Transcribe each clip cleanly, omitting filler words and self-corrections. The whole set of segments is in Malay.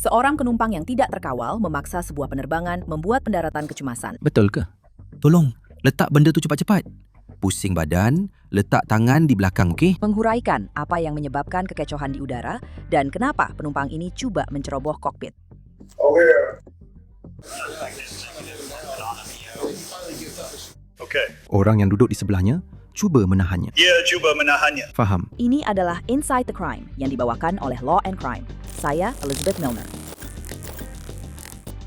Seorang penumpang yang tidak terkawal memaksa sebuah penerbangan membuat pendaratan kecemasan. Betul ke? Tolong, letak benda tu cepat-cepat. Pusing badan, letak tangan di belakang, okey? Menghuraikan apa yang menyebabkan kekecohan di udara dan kenapa penumpang ini cuba menceroboh kokpit. Okey. Orang yang duduk di sebelahnya cuba menahannya. Dia cuba menahannya. Faham? Ini adalah Inside the Crime yang dibawakan oleh Law and Crime. Saya Elizabeth Milner.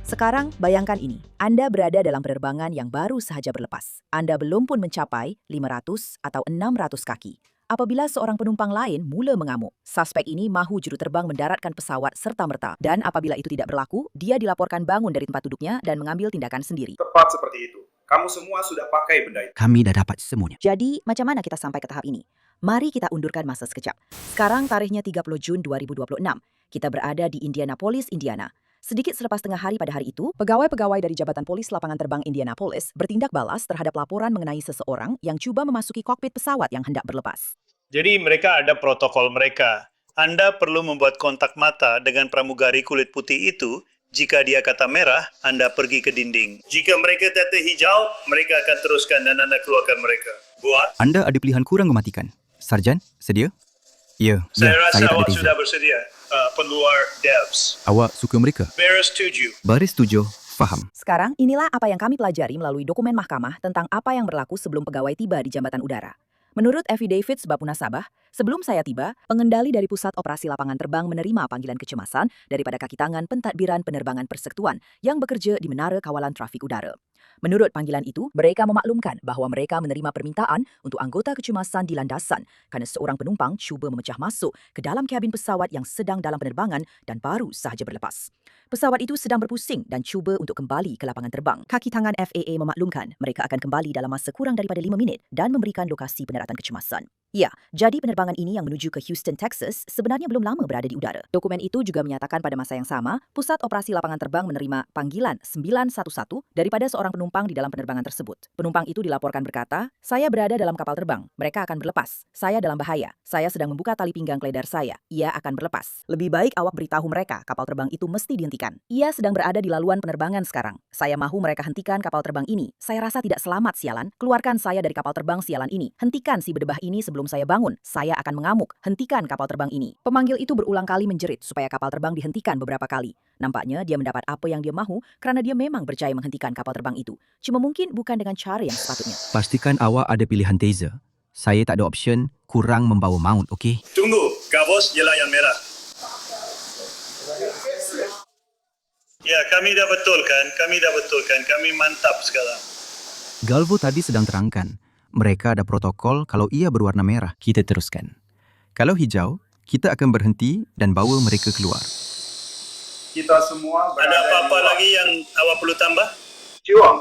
Sekarang bayangkan ini, Anda berada dalam penerbangan yang baru sahaja berlepas. Anda belum pun mencapai 500 atau 600 kaki. Apabila seorang penumpang lain mula mengamuk, suspek ini mahu juru terbang mendaratkan pesawat serta-merta. Dan apabila itu tidak berlaku, dia dilaporkan bangun dari tempat duduknya dan mengambil tindakan sendiri. Tepat seperti itu. Kamu semua sudah pakai benda itu. Kami dah dapat semuanya. Jadi, macam mana kita sampai ke tahap ini? Mari kita undurkan masa sekejap. Sekarang tarikhnya 30 Jun 2026. Kita berada di Indianapolis, Indiana. Sedikit selepas tengah hari pada hari itu, pegawai-pegawai dari Jabatan Polis Lapangan Terbang Indianapolis bertindak balas terhadap laporan mengenai seseorang yang cuba memasuki kokpit pesawat yang hendak berlepas. Jadi mereka ada protokol mereka. Anda perlu membuat kontak mata dengan pramugari kulit putih itu. Jika dia kata merah, Anda pergi ke dinding. Jika mereka kata hijau, mereka akan teruskan dan Anda keluarkan mereka. Buat. Anda ada pilihan kurang mematikan. Sarjan, sedia? Ya, Saya rasa tak awak ada beza. sudah bersedia. Peluar Devs. Awak suka mereka? Beres setuju. Baris tujuh, faham. Sekarang, inilah apa yang kami pelajari melalui dokumen mahkamah tentang apa yang berlaku sebelum pegawai tiba di jambatan udara. Menurut affidavit sebab munasabah, sebelum saya tiba, pengendali dari Pusat Operasi Lapangan Terbang menerima panggilan kecemasan daripada kaki tangan pentadbiran penerbangan persekutuan yang bekerja di Menara Kawalan Trafik Udara. Menurut panggilan itu, mereka memaklumkan bahawa mereka menerima permintaan untuk anggota kecemasan di landasan kerana seorang penumpang cuba memecah masuk ke dalam kabin pesawat yang sedang dalam penerbangan dan baru sahaja berlepas. Pesawat itu sedang berpusing dan cuba untuk kembali ke lapangan terbang. Kaki tangan FAA memaklumkan mereka akan kembali dalam masa kurang daripada 5 minit dan memberikan lokasi pendaratan kecemasan. Ya, jadi penerbangan ini yang menuju ke Houston, Texas sebenarnya belum lama berada di udara. Dokumen itu juga menyatakan pada masa yang sama, Pusat Operasi Lapangan Terbang menerima panggilan 911 daripada seorang penumpang di dalam penerbangan tersebut. Penumpang itu dilaporkan berkata, "Saya berada dalam kapal terbang. Mereka akan berlepas. Saya dalam bahaya. Saya sedang membuka tali pinggang keledar saya. Ia akan berlepas. Lebih baik awak beritahu mereka kapal terbang itu mesti dihentikan. Ia sedang berada di laluan penerbangan sekarang. Saya mahu mereka hentikan kapal terbang ini. Saya rasa tidak selamat, sialan. Keluarkan saya dari kapal terbang sialan ini. Hentikan si berdebah ini sebelum saya bangun. Saya akan mengamuk. Hentikan kapal terbang ini." Pemanggil itu berulang kali menjerit supaya kapal terbang dihentikan beberapa kali. Nampaknya dia mendapat apa yang dia mahu kerana dia memang berjaya menghentikan kapal terbang itu. Cuma mungkin bukan dengan cara yang sepatutnya. Pastikan awak ada pilihan taser. Saya tak ada option kurang membawa maut, okey? Tunggu, Gavos ialah yang merah. Ya, kami dah betulkan. Kami mantap sekarang. Galvo tadi sedang terangkan. Mereka ada protokol kalau ia berwarna merah. Kita teruskan. Kalau hijau, kita akan berhenti dan bawa mereka keluar. Kita semua berada Ada apa-apa di luar. lagi yang awak perlu tambah? Cium.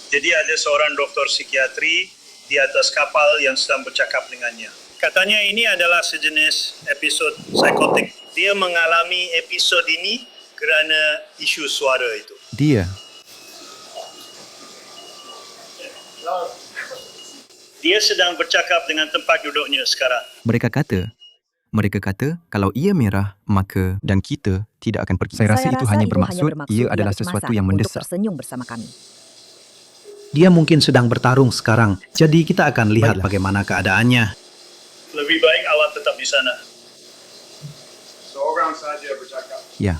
Jadi ada seorang doktor psikiatri di atas kapal yang sedang bercakap dengannya. Katanya ini adalah sejenis episod psikotik. Dia mengalami episod ini kerana isu suara itu. Dia, Dia sedang bercakap dengan tempat duduknya sekarang. mereka kata kalau ia merah, maka dan kita tidak akan pergi. Saya rasa itu hanya bermaksud ia adalah sesuatu yang untuk mendesak. tersenyum bersama kami. Dia mungkin sedang bertarung sekarang, jadi kita akan lihat bagaimana keadaannya. Lebih baik awak tetap di sana. Seorang saja bercakap. Ya,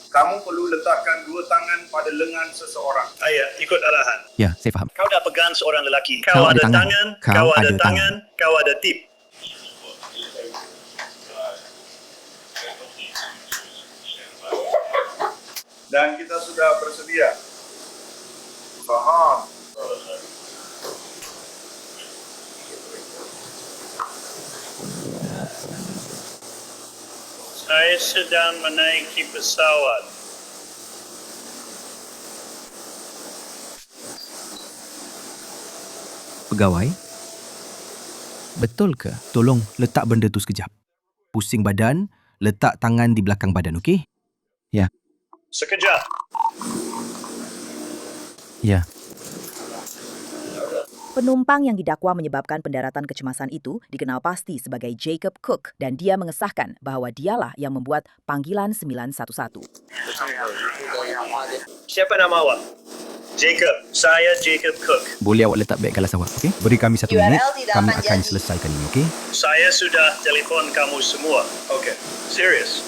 Kamu perlu letakkan dua tangan pada lengan seseorang. Ayah, ikut arahan. ya, saya faham. Kau dah pegang seorang lelaki. Kau Kau ada ada tangan. tangan, Kau kau ada ada tangan, kau ada tip. Dan kita sudah bersedia. Faham. Saya sedang menaiki pesawat. Pegawai? Betul ke? Tolong letak benda tu sekejap. Pusing badan, letak tangan di belakang badan, okey? Ya. Sekejap. Ya. Penumpang yang didakwa menyebabkan pendaratan kecemasan itu dikenal pasti sebagai Jacob Cook dan dia mengesahkan bahwa dialah yang membuat panggilan 911. Siapa nama awak? Jacob. Saya Jacob Cook. Boleh awak letak beg galas awak, okey? Beri kami 1 minit, kami akan selesaikan ini, okey? Saya sudah telefon kamu semua. Okay. Serius.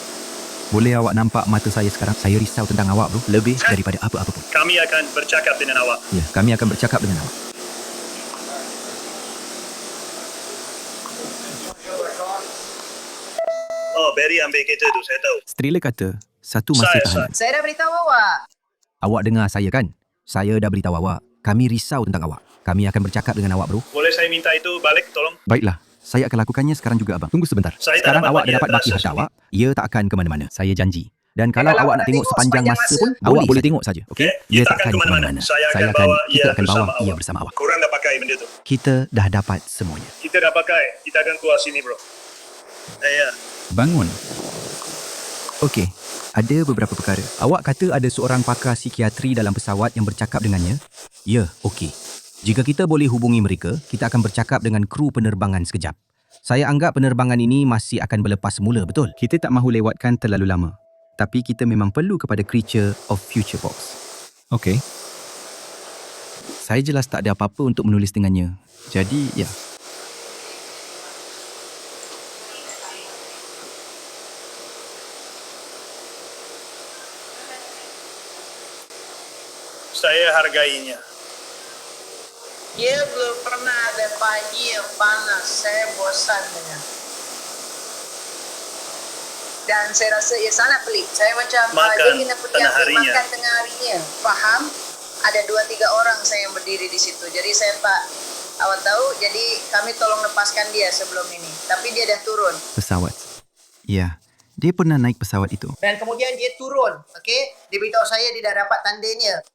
Boleh awak nampak mata saya sekarang? Saya risau tentang awak, bro. Lebih daripada apa-apa pun. Kami akan bercakap dengan awak. Ya, kami akan bercakap dengan awak. Oh, Barry ambil kereta tu, saya tahu. Strela kata, satu masih Saya- tahanan. Saya dah beritahu awak. Awak dengar saya kan? Saya dah beritahu awak. Kami risau tentang awak. Kami akan bercakap dengan awak, bro. Boleh saya minta itu balik, tolong? Baiklah, saya akan lakukannya sekarang juga, abang. Tunggu sebentar. Saya tak Sekarang dapat awak bagi dah dapat atas baki harta sesumi. awak. Ia tak akan ke mana-mana. Saya janji. Dan kalau Kalau awak awak nak nak tengok tengok sepanjang sepanjang masa masa, pun, awak boleh boleh saja. tengok saja. Okey? Okey? Ia tak akan ke mana-mana. Saya akan bawa ia kita akan bawa bersama ia awak. bersama awak. Korang dah pakai benda tu? Kita dah dapat semuanya. Kita dah pakai. Kita akan keluar sini, bro. Ya. Bangun. Okey, ada beberapa perkara. Awak kata ada seorang pakar psikiatri dalam pesawat yang bercakap dengannya? Ya, okey. Jika kita boleh hubungi mereka, kita akan bercakap dengan kru penerbangan sekejap. Saya anggap penerbangan ini masih akan berlepas semula, betul? Kita tak mahu lewatkan terlalu lama. Tapi kita memang perlu kepada Creature of Future Box. Okey. Saya jelas tak ada apa-apa untuk menulis dengannya. Jadi, ya. Saya hargainya. Dia belum pernah ada pagi yang panas. Saya bosan dengan. Dan saya rasa ia sangat pelik. Saya macam Makan dia kena pergi tengah ambil harinya. makan tengah harinya. Faham? Ada 2-3 orang saya yang berdiri di situ. Jadi saya tak awak tahu. Jadi kami tolong lepaskan dia sebelum ini. Tapi dia dah turun. Pesawat. Ya, dia pernah naik pesawat itu. Dan kemudian dia turun. Okey? Dia beritahu saya dia dah dapat tandanya.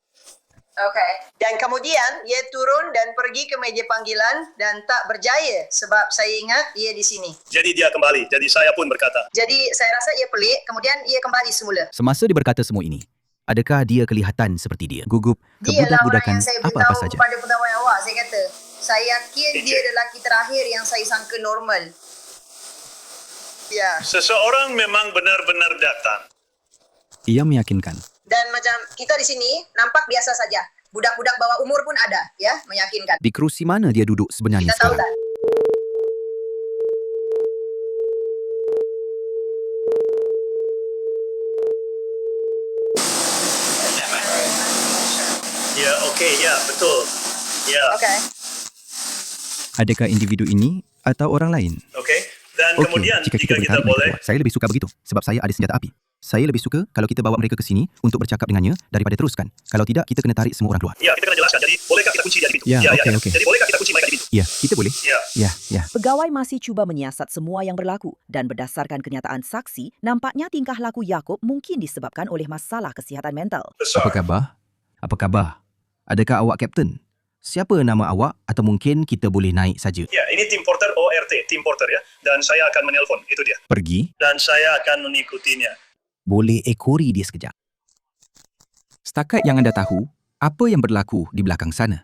Okey. Dan kemudian ia turun dan pergi ke meja panggilan dan tak berjaya sebab saya ingat ia di sini. Jadi dia kembali. Jadi saya pun berkata. Jadi saya rasa ia pelik, kemudian ia kembali semula. Semasa dia berkata semua ini, adakah dia kelihatan seperti dia? Gugup, Dialah orang kebudak-budakan yang saya apa-apa beritahu saja. kepada pegawai awak. Saya kata, saya yakin dia lelaki terakhir yang saya sangka normal. Ya. Seseorang memang benar-benar datang. Ia meyakinkan. Dan macam kita di sini nampak biasa saja. Budak-budak bawah umur pun ada, ya, meyakinkan. Di kerusi mana dia duduk sebenarnya Kita tahu sekarang? tak? Ya, okey. Ya, betul. Ya, Okey. Adakah individu ini atau orang lain? okey. Dan Okey, kemudian jika kita jika kita bertahan mereka boleh, keluar. Saya lebih suka begitu sebab saya ada senjata api. Saya lebih suka kalau kita bawa mereka ke sini untuk bercakap dengannya daripada teruskan. Kalau tidak, kita kena tarik semua orang keluar. ya, kita kena jelaskan. Jadi, bolehkah kita kunci dia di pintu? Ya, okey. Jadi, bolehkah kita kunci mereka di pintu? Ya, kita boleh. Ya. Ya. Pegawai masih cuba menyiasat semua yang berlaku dan berdasarkan kenyataan saksi, nampaknya tingkah laku Yaakob mungkin disebabkan oleh masalah kesihatan mental. Besar. Apa khabar? Apa khabar? Adakah awak kapten? Siapa nama awak atau mungkin kita boleh naik saja? Ya, ini tim porter ORT, tim porter ya. Dan saya akan menelpon, itu dia. Pergi, Dan saya akan mengikutinya. boleh ekori dia sekejap. Setakat yang anda tahu, apa yang berlaku di belakang sana?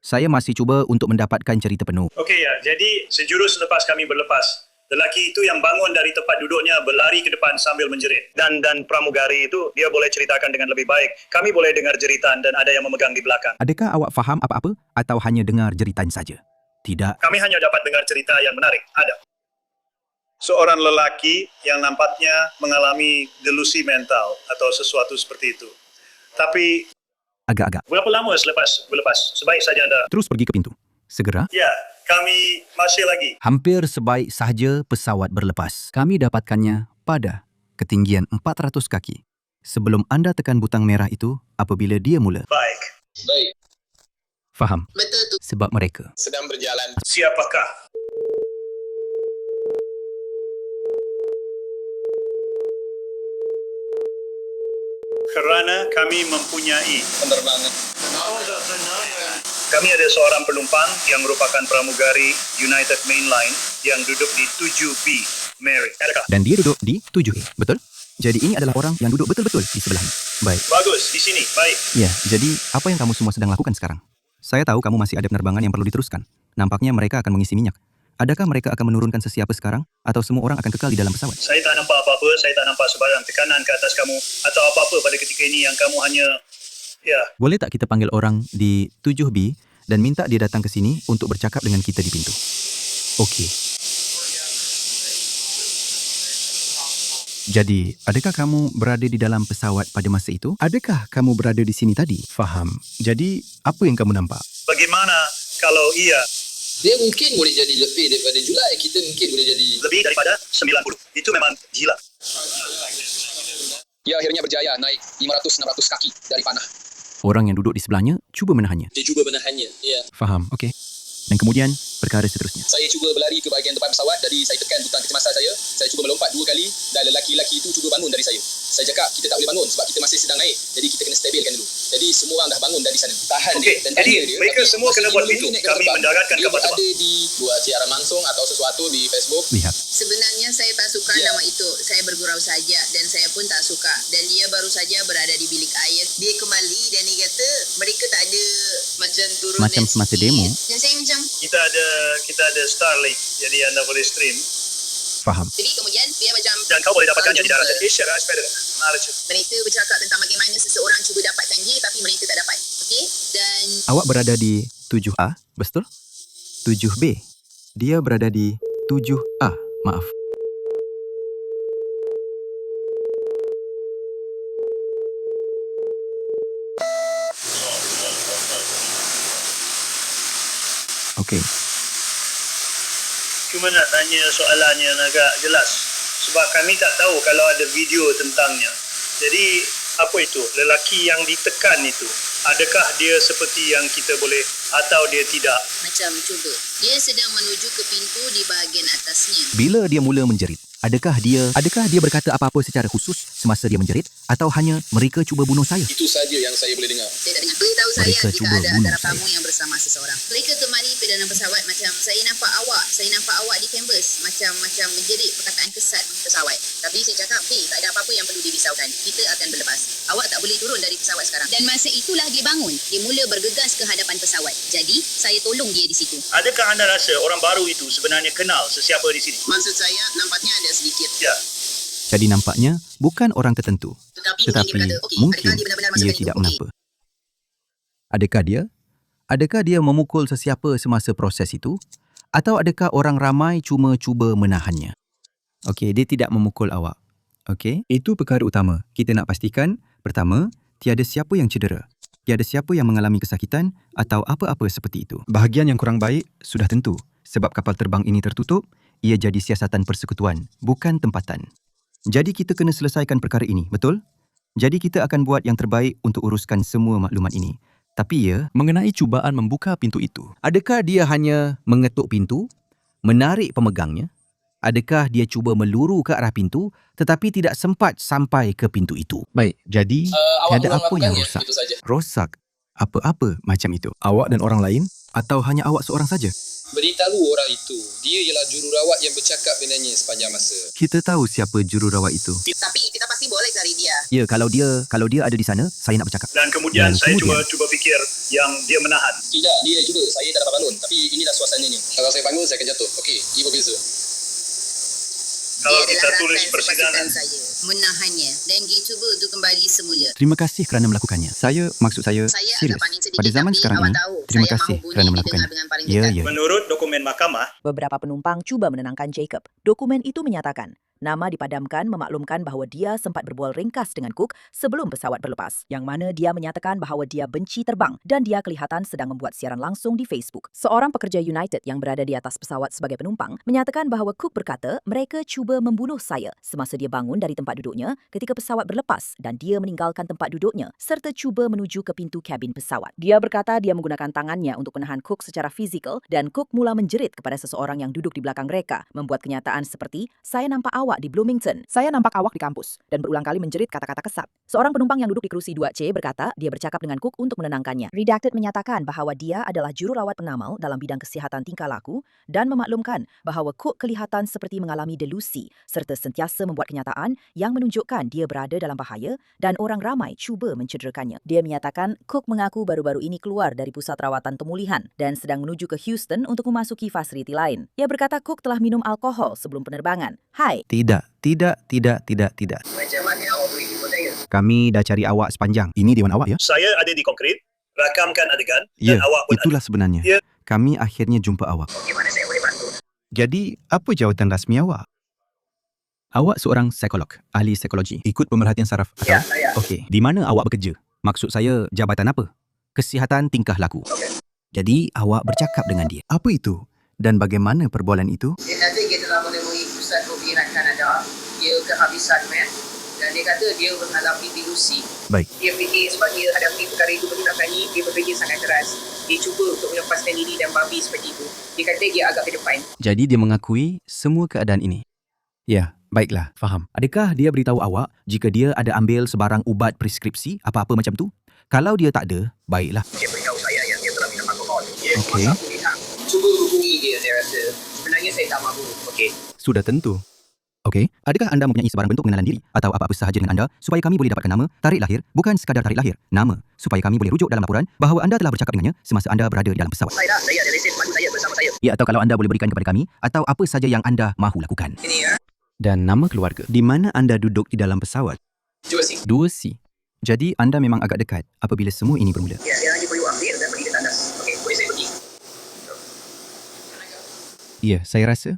Saya masih cuba untuk mendapatkan cerita penuh. Okey ya, jadi sejurus lepas kami berlepas, lelaki itu yang bangun dari tempat duduknya berlari ke depan sambil menjerit. Dan pramugari itu dia boleh ceritakan dengan lebih baik. Kami boleh dengar jeritan dan ada yang memegang di belakang. Adakah awak faham apa-apa atau hanya dengar jeritan saja? Tidak. Kami hanya dapat dengar cerita yang menarik. Ada. Seorang lelaki yang nampaknya mengalami delusi mental atau sesuatu seperti itu. Tapi Agak-agak. berapa lama selepas berlepas? Sebaik saja anda. Terus pergi ke pintu. Segera. Ya, kami masih lagi. Hampir sebaik sahaja pesawat berlepas. Kami dapatkannya pada ketinggian 400 kaki. Sebelum anda tekan butang merah itu apabila dia mula. Baik. Baik, Faham? Betul tu. Sebab mereka. sedang berjalan. Siapakah? Kerana kami mempunyai Penerbangan. Kami ada seorang penumpang yang merupakan pramugari United Mainline yang duduk di 7B, Mary. Adakah? Dan dia duduk di 7A. Betul? Jadi ini adalah orang yang duduk betul-betul di sebelahnya. Baik. Bagus, di sini. Baik. Ya, jadi apa yang kamu semua sedang lakukan sekarang? Saya tahu kamu masih ada penerbangan yang perlu diteruskan. Nampaknya mereka akan mengisi minyak. Adakah mereka akan menurunkan sesiapa sekarang? Atau semua orang akan kekal di dalam pesawat? Saya tak nampak apa-apa, saya tak nampak sebarang tekanan ke atas kamu atau apa-apa pada ketika ini yang kamu hanya, Boleh tak kita panggil orang di 7B dan minta dia datang ke sini untuk bercakap dengan kita di pintu? Okey. Jadi, adakah kamu berada di dalam pesawat pada masa itu? Adakah kamu berada di sini tadi? Faham. Jadi, apa yang kamu nampak? bagaimana kalau ia Dia mungkin boleh jadi lebih daripada Julai. Kita mungkin boleh jadi lebih daripada 90? Itu memang gila. Dia akhirnya berjaya naik 500-600 kaki dari panah. Orang yang duduk di sebelahnya cuba menahannya. Dia cuba menahannya. Ya. Faham, okey. Dan kemudian, perkara seterusnya. Saya cuba berlari ke bahagian depan pesawat. Jadi saya tekan butang kecemasan saya. Saya cuba melompat 2 kali dan lelaki-lelaki itu cuba bangun dari saya. Saya cakap kita tak boleh bangun sebab kita masih sedang naik. Jadi kita kena stabilkan dulu. Jadi semua orang dah bangun dari sana. Tahan Okey, dia dan jadi tanya dia. mereka Tapi semua kena masih buat 5 itu. minit Kami terbang. mendaratkan Dia kapal terbang. ada di buat siaran langsung atau sesuatu di Facebook. Lihat. Sebenarnya saya tak suka nama itu. Saya bergurau saja dan saya pun tak suka. Dan dia baru saja berada di bilik air. Dia kembali dan dia kata mereka tak ada macam turun Macam dan semasa sikit. demo. Dan saya macam, Kita ada Starlink, jadi anda boleh stream Faham. jadi kemudian dia macam dan kau boleh dapatkannya di daratan Asia sepeda. mereka bercakap tentang bagaimana seseorang cuba dapatkan dia tapi mereka tak dapat. Okey? Dan Awak berada di 7A, betul? 7B. Dia berada di 7A, maaf. Okey. Cuma nak tanya soalan yang agak jelas sebab kami tak tahu kalau ada video tentangnya. Jadi apa itu? Lelaki yang ditekan itu, adakah dia seperti yang kita boleh atau dia tidak? macam cuba. Dia sedang menuju ke pintu di bahagian atasnya. Bila dia mula menjerit, adakah dia berkata apa-apa secara khusus semasa dia menjerit atau hanya mereka cuba bunuh saya? Itu saja yang saya boleh dengar. Saya tak dengar. Beritahu saya Mereka jika cuba ada bunuh antara saya. kamu yang bersama seseorang. Mereka kemari ke dalam pesawat macam saya nampak awak di canvas macam menjerit perkataan kesat pesawat. Tapi saya cakap, tak ada apa-apa yang perlu dirisaukan. Kita akan berlepas. Awak tak boleh turun dari pesawat sekarang. Dan masa itulah dia bangun. Dia mula bergegas ke hadapan pesawat. Jadi, saya tolong dia di situ. Adakah anda rasa orang baru itu sebenarnya kenal sesiapa di sini? Maksud saya, nampaknya ada sedikit. Ya. Jadi nampaknya bukan orang tertentu. Tetapi Tetapi mungkin dia berkata, okey, mungkin adakah dia benar-benar masuk ia ke tidak itu? Okey. mengapa. Adakah dia memukul sesiapa semasa proses itu? Atau adakah orang ramai cuma cuba menahannya? Okey, dia tidak memukul awak. Okey, itu perkara utama. Kita nak pastikan, pertama, tiada siapa yang cedera. Tiada siapa yang mengalami kesakitan atau apa-apa seperti itu. Bahagian yang kurang baik sudah tentu. Sebab kapal terbang ini tertutup, ia jadi siasatan persekutuan, bukan tempatan. Jadi kita kena selesaikan perkara ini, betul? Jadi kita akan buat yang terbaik untuk uruskan semua maklumat ini. Tapi mengenai cubaan membuka pintu itu. Adakah dia hanya mengetuk pintu, menarik pemegangnya? Adakah dia cuba meluru ke arah pintu tetapi tidak sempat sampai ke pintu itu? Baik, jadi Awak tiada belum apa yang melakukannya, rosak. itu saja. Rosak? Apa-apa macam itu? Awak dan orang lain? Atau hanya awak seorang saja? Beritahu orang itu, dia ialah jururawat yang bercakap dengannya sepanjang masa. Kita tahu siapa jururawat itu. Tapi kita pasti boleh cari dia. Ya, kalau dia ada di sana, saya nak bercakap. Dan kemudian Dan saya kemudian- cuba fikir yang dia menahan. Tidak, dia juga. Saya tak dapat bangun. Tapi inilah suasananya. Kalau saya bangun, saya akan jatuh. Okey, ia berbeza. Kalau Dia kita adalah tulis rakan persidangan, sepasukan saya. Menahannya dan dia cuba untuk kembali semula. Terima kasih kerana melakukannya. Maksud saya Saya serius. agak panik sedikit, Pada zaman tapi sekarang awak ini, tahu, terima saya kasih mahu bunyi kerana didengar melakukannya. dengan paling Ya, dekat. ya. menurut dokumen mahkamah, Beberapa penumpang cuba menenangkan Jacob. Dokumen itu menyatakan nama dipadamkan memaklumkan bahawa dia sempat berbual ringkas dengan Cook sebelum pesawat berlepas, yang mana dia menyatakan bahawa dia benci terbang dan dia kelihatan sedang membuat siaran langsung di Facebook. Seorang pekerja United yang berada di atas pesawat sebagai penumpang menyatakan bahawa Cook berkata mereka cuba membunuh saya semasa dia bangun dari tempat duduknya ketika pesawat berlepas dan dia meninggalkan tempat duduknya serta cuba menuju ke pintu kabin pesawat. Dia berkata dia menggunakan tangannya untuk menahan Cook secara fizikal dan Cook mula menjerit kepada seseorang yang duduk di belakang mereka, membuat kenyataan seperti, saya nampak awak awak di Bloomington. Saya nampak awak di kampus dan berulang kali menjerit kata-kata kesat. Seorang penumpang yang duduk di kerusi 2C berkata dia bercakap dengan Cook untuk menenangkannya. Redacted menyatakan bahwa dia adalah jururawat pengamal dalam bidang kesihatan tingkah laku dan memaklumkan bahwa Cook kelihatan seperti mengalami delusi serta sentiasa membuat kenyataan yang menunjukkan dia berada dalam bahaya dan orang ramai cuba mencederakannya. Dia menyatakan Cook mengaku baru-baru ini keluar dari pusat rawatan pemulihan dan sedang menuju ke Houston untuk memasuki fasiliti lain. Ia berkata Cook telah minum alkohol sebelum penerbangan. Hai. Tidak. Macam mana awak boleh percaya? Kami dah cari awak sepanjang. Ini Dewan awak ya? Saya ada di konkrit, rakamkan adegan dan awak pun ada. Sebenarnya. Ya. Kami akhirnya jumpa awak. Bagaimana saya boleh bantu? Jadi, apa jawatan rasmi awak? Awak seorang psikolog, ahli psikologi. Ikut pemerhatian saraf atau? Ya, saya. Okey. Di mana awak bekerja? Maksud saya, jabatan apa? Kesihatan tingkah laku. Jadi, awak bercakap dengan dia. Apa itu? Dan bagaimana perbualan itu? Dia kata dia telah menemui Ustaz Rubin Kanada. Dia kehabisan dan dia kata dia mengalami delusi. Baik. Dia fikir sebab dia hadapi perkara itu berulang kali, dia bekerja sangat keras. Dia cuba untuk melepaskan diri dan babi seperti itu. Dia kata dia agak ke depan. Jadi, dia mengakui semua keadaan ini. Ya, baiklah. Faham. Adakah dia beritahu awak jika dia ada ambil sebarang ubat preskripsi, apa-apa macam tu? Kalau dia tak ada, baiklah. Dia beritahu saya yang dia telah minum alkohol. Dia Okey. masa kuliah. Cuba hubungi dia, saya rasa. Sebenarnya saya tak mahu. Okey. Sudah tentu. Okey, adakah anda mempunyai sebarang bentuk pengenalan diri atau apa-apa sahaja dengan anda supaya kami boleh dapatkan nama, tarikh lahir, bukan sekadar tarikh lahir, nama, supaya kami boleh rujuk dalam laporan bahawa anda telah bercakap dengannya semasa anda berada di dalam pesawat. Saya ada lesen pandu saya bersama saya. Ya, atau kalau anda boleh berikan kepada kami atau apa saja yang anda mahu lakukan. Ini ya. Dan nama keluarga. Di mana anda duduk di dalam pesawat? 2C. 2C. Jadi anda memang agak dekat apabila semua ini bermula. Ya, dia hanya perlu ambil dan pergi ke tandas. Okey, boleh saya pergi? Ya, saya rasa.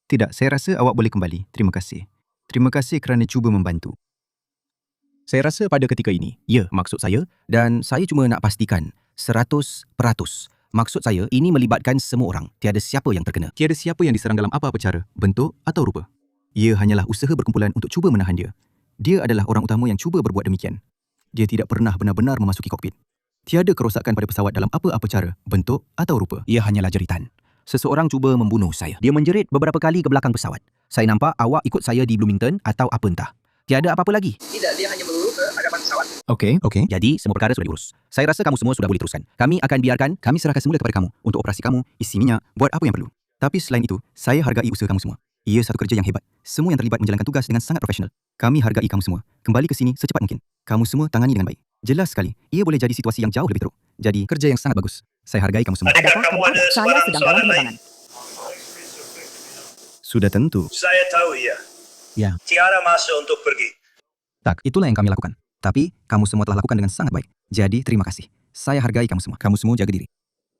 Tidak, saya rasa awak boleh kembali. Terima kasih. Terima kasih kerana cuba membantu. Saya rasa pada ketika ini, ya, maksud saya, dan saya cuma nak pastikan 100%. Maksud saya, ini melibatkan semua orang. Tiada siapa yang terkena. Tiada siapa yang diserang dalam apa-apa cara, bentuk atau rupa. Ia hanyalah usaha berkumpulan untuk cuba menahan dia. Dia adalah orang utama yang cuba berbuat demikian. Dia tidak pernah benar-benar memasuki kokpit. Tiada kerosakan pada pesawat dalam apa-apa cara, bentuk atau rupa. Ia hanyalah jeritan. Seseorang cuba membunuh saya. Dia menjerit beberapa kali ke belakang pesawat. Saya nampak awak ikut saya di Bloomington atau apa entah. Tiada apa-apa lagi. Tidak, dia hanya berurut ke hadapan pesawat. Okey. Jadi, semua perkara sudah diurus. Saya rasa kamu semua sudah boleh teruskan. Kami akan biarkan, kami serahkan semula kepada kamu untuk operasi kamu, isi minyak, buat apa yang perlu. Tapi selain itu, saya hargai usaha kamu semua. Ia satu kerja yang hebat. Semua yang terlibat menjalankan tugas dengan sangat profesional. Kami hargai kamu semua. Kembali ke sini secepat mungkin. Kamu semua tangani dengan baik. Jelas sekali, ia boleh jadi situasi yang jauh lebih teruk. Jadi, kerja yang sangat bagus. Saya hargai kamu semua. Adakah Adakah kamu kamu ada saya sebarang sedang dalam soalan lain? penerbangan? Sudah tentu. Saya tahu ya. Ya. Tiada masa untuk pergi. Tak, itulah yang kami lakukan. Tapi, kamu semua telah lakukan dengan sangat baik. Jadi, terima kasih. Saya hargai kamu semua. Kamu semua jaga diri.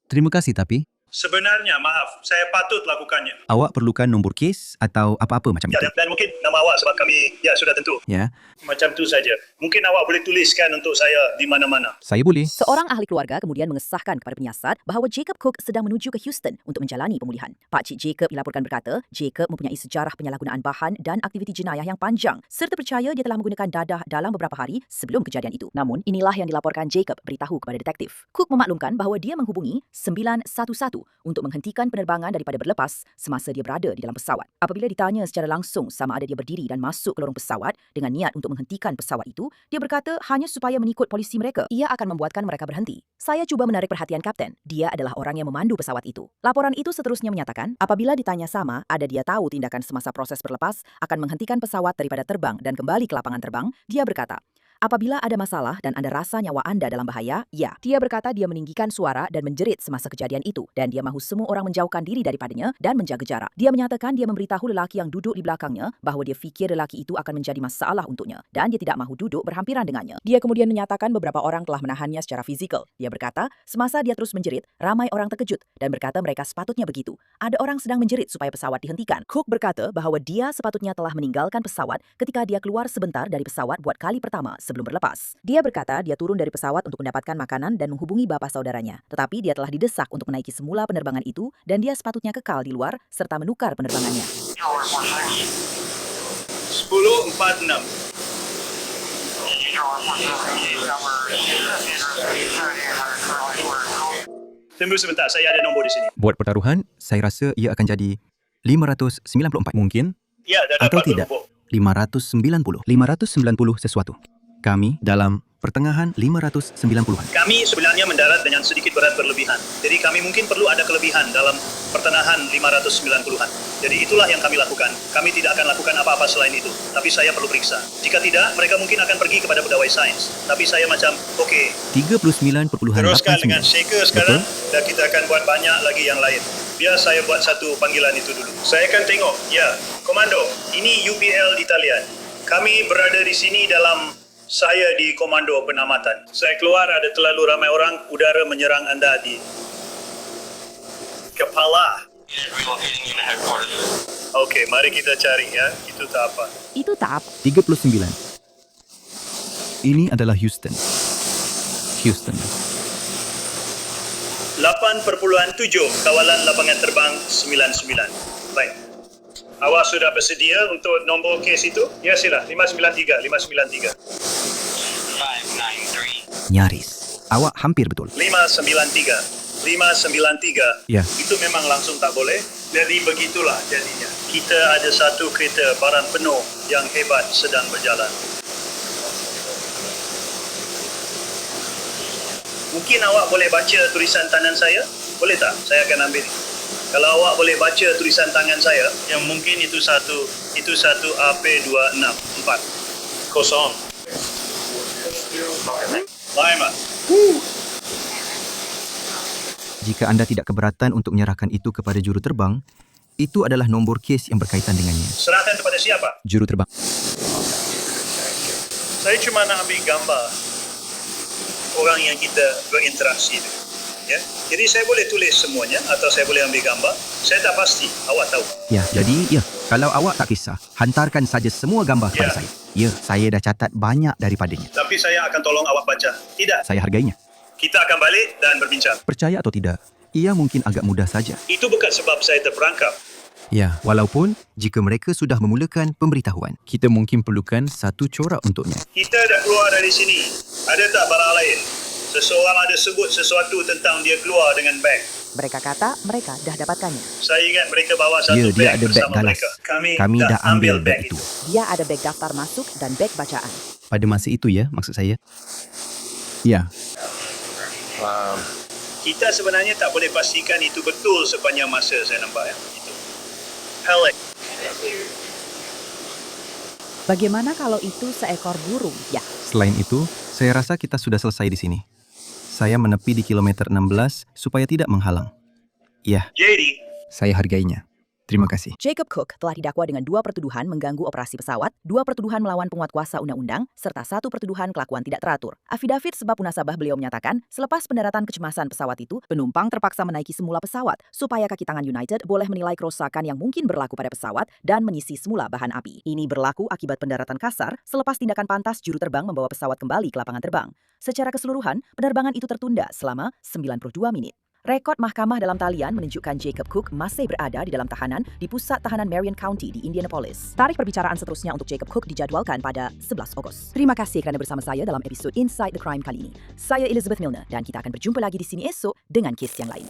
Terima kasih, tapi Sebenarnya, maaf, saya patut lakukannya. awak perlukan nombor kes atau apa-apa macam Ya, itu. dan mungkin nama awak sebab kami, ya sudah tentu. Ya, Macam tu saja. Mungkin awak boleh tuliskan untuk saya di mana-mana. saya boleh. Seorang ahli keluarga kemudian mengesahkan kepada penyiasat bahawa Jacob Cook sedang menuju ke Houston untuk menjalani pemulihan. Pakcik Jacob dilaporkan berkata, Jacob mempunyai sejarah penyalahgunaan bahan dan aktiviti jenayah yang panjang serta percaya dia telah menggunakan dadah dalam beberapa hari sebelum kejadian itu. Namun, inilah yang dilaporkan Jacob beritahu kepada detektif. Cook memaklumkan bahawa dia menghubungi 911 untuk menghentikan penerbangan daripada berlepas semasa dia berada di dalam pesawat. Apabila ditanya secara langsung sama ada dia berdiri dan masuk ke lorong pesawat dengan niat untuk menghentikan pesawat itu, dia berkata hanya supaya mengikut polisi mereka, ia akan membuatkan mereka berhenti. Saya cuba menarik perhatian kapten. Dia adalah orang yang memandu pesawat itu. Laporan itu seterusnya menyatakan, apabila ditanya sama, ada dia tahu tindakan semasa proses berlepas akan menghentikan pesawat daripada terbang dan kembali ke lapangan terbang, dia berkata, apabila ada masalah dan anda rasa nyawa anda dalam bahaya, ya. Dia berkata dia meninggikan suara dan menjerit semasa kejadian itu dan dia mahu semua orang menjauhkan diri daripadanya dan menjaga jarak. Dia menyatakan dia memberitahu lelaki yang duduk di belakangnya bahawa dia fikir lelaki itu akan menjadi masalah untuknya dan dia tidak mahu duduk berhampiran dengannya. Dia kemudian menyatakan beberapa orang telah menahannya secara fizikal. Dia berkata, semasa dia terus menjerit, ramai orang terkejut dan berkata mereka sepatutnya begitu. Ada orang sedang menjerit supaya pesawat dihentikan. Cook berkata bahawa dia sepatutnya telah meninggalkan pesawat ketika dia keluar sebentar dari pesawat buat kali pertama sebelum berlepas. Dia berkata dia turun dari pesawat untuk mendapatkan makanan dan menghubungi bapa saudaranya. Tetapi dia telah didesak untuk menaiki semula penerbangan itu dan dia sepatutnya kekal di luar serta menukar penerbangannya. 10.46. Tunggu sebentar, saya ada nombor di sini. Buat pertaruhan, saya rasa ia akan jadi 594. Mungkin Ya, dah Atau dapat tidak? berhubung. 590. 590 sesuatu. Kami dalam pertengahan 590-an. Kami sebenarnya mendarat dengan sedikit berat berlebihan. Jadi kami mungkin perlu ada kelebihan dalam pertengahan 590-an. Jadi itulah yang kami lakukan. Kami tidak akan lakukan apa-apa selain itu. Tapi saya perlu periksa. Jika tidak, mereka mungkin akan pergi kepada pegawai sains. Tapi saya macam, okey, 39,89. teruskan dengan shaker sekarang. Dan kita akan buat banyak lagi yang lain. Biar saya buat satu panggilan itu dulu. Saya akan tengok. Ya, komando, ini UPL di talian. Kami berada di sini dalam saya di komando penamatan. Saya keluar, ada terlalu ramai orang, udara menyerang anda di kepala. Okey, mari kita cari ya. Itu tak apa. Itu tak 39. Ini adalah Houston. Houston. 8.7 kawalan lapangan terbang 99. Baik. Awak sudah bersedia untuk nombor kes itu? Ya, sila. 593. 593. Nyaris. Awak hampir betul. 593. 593. Ya. Itu memang langsung tak boleh. Jadi begitulah jadinya. Kita ada satu kereta barang penuh yang hebat sedang berjalan. Mungkin awak boleh baca tulisan tangan saya? Boleh tak? Saya akan ambil. Kalau awak boleh baca tulisan tangan saya, yang mungkin itu satu AP264. Kosong. Lima. Jika anda tidak keberatan untuk menyerahkan itu kepada juru terbang, itu adalah nombor kes yang berkaitan dengannya. Serahkan kepada siapa? Juru terbang. Saya cuma nak ambil gambar orang yang kita berinteraksi dengan. Ya. Jadi saya boleh tulis semuanya atau saya boleh ambil gambar. Saya tak pasti. Awak tahu. Ya, jadi kalau awak tak kisah, hantarkan saja semua gambar kepada Ya. saya. Ya, saya dah catat banyak daripadanya. Tapi saya akan tolong awak baca. Tidak. Saya hargainya. Kita akan balik dan berbincang. Percaya atau tidak, ia mungkin agak mudah saja. Itu bukan sebab saya terperangkap. Ya, walaupun jika mereka sudah memulakan pemberitahuan, kita mungkin perlukan satu corak untuknya. Kita dah keluar dari sini. Ada tak barang lain? Seseorang ada sebut sesuatu tentang dia keluar dengan beg. Mereka kata mereka dah dapatkannya. Saya ingat mereka bawa satu Ya, dia beg ada beg bersama galas. mereka. Kami dah ambil beg itu. Dia ada beg daftar masuk dan beg bacaan. Pada masa itu ya, maksud saya. Ya, Kita sebenarnya tak boleh pastikan itu betul sepanjang masa saya nampak ya. Itu. Alex. Bagaimana kalau itu seekor burung? Ya, selain itu, saya rasa kita sudah selesai di sini. Saya menepi di kilometer 16 supaya tidak menghalang. Ya, Jadi, saya hargainya. Terima kasih. Jacob Cook telah didakwa dengan 2 pertuduhan mengganggu operasi pesawat, 2 pertuduhan melawan penguat kuasa undang-undang, serta 1 pertuduhan kelakuan tidak teratur. Afidavit sebab munasabah beliau menyatakan, selepas pendaratan kecemasan pesawat itu, penumpang terpaksa menaiki semula pesawat supaya kaki tangan United boleh menilai kerusakan yang mungkin berlaku pada pesawat dan mengisi semula bahan api. Ini berlaku akibat pendaratan kasar selepas tindakan pantas juru terbang membawa pesawat kembali ke lapangan terbang. Secara keseluruhan, penerbangan itu tertunda selama 92 menit. Rekod mahkamah dalam talian menunjukkan Jacob Cook masih berada di dalam tahanan di Pusat Tahanan Marion County di Indianapolis. Tarikh perbicaraan seterusnya untuk Jacob Cook dijadwalkan pada 11 Ogos. Terima kasih kerana bersama saya dalam episod Inside the Crime kali ini. Saya Elizabeth Milner dan kita akan berjumpa lagi di sini esok dengan kes yang lain.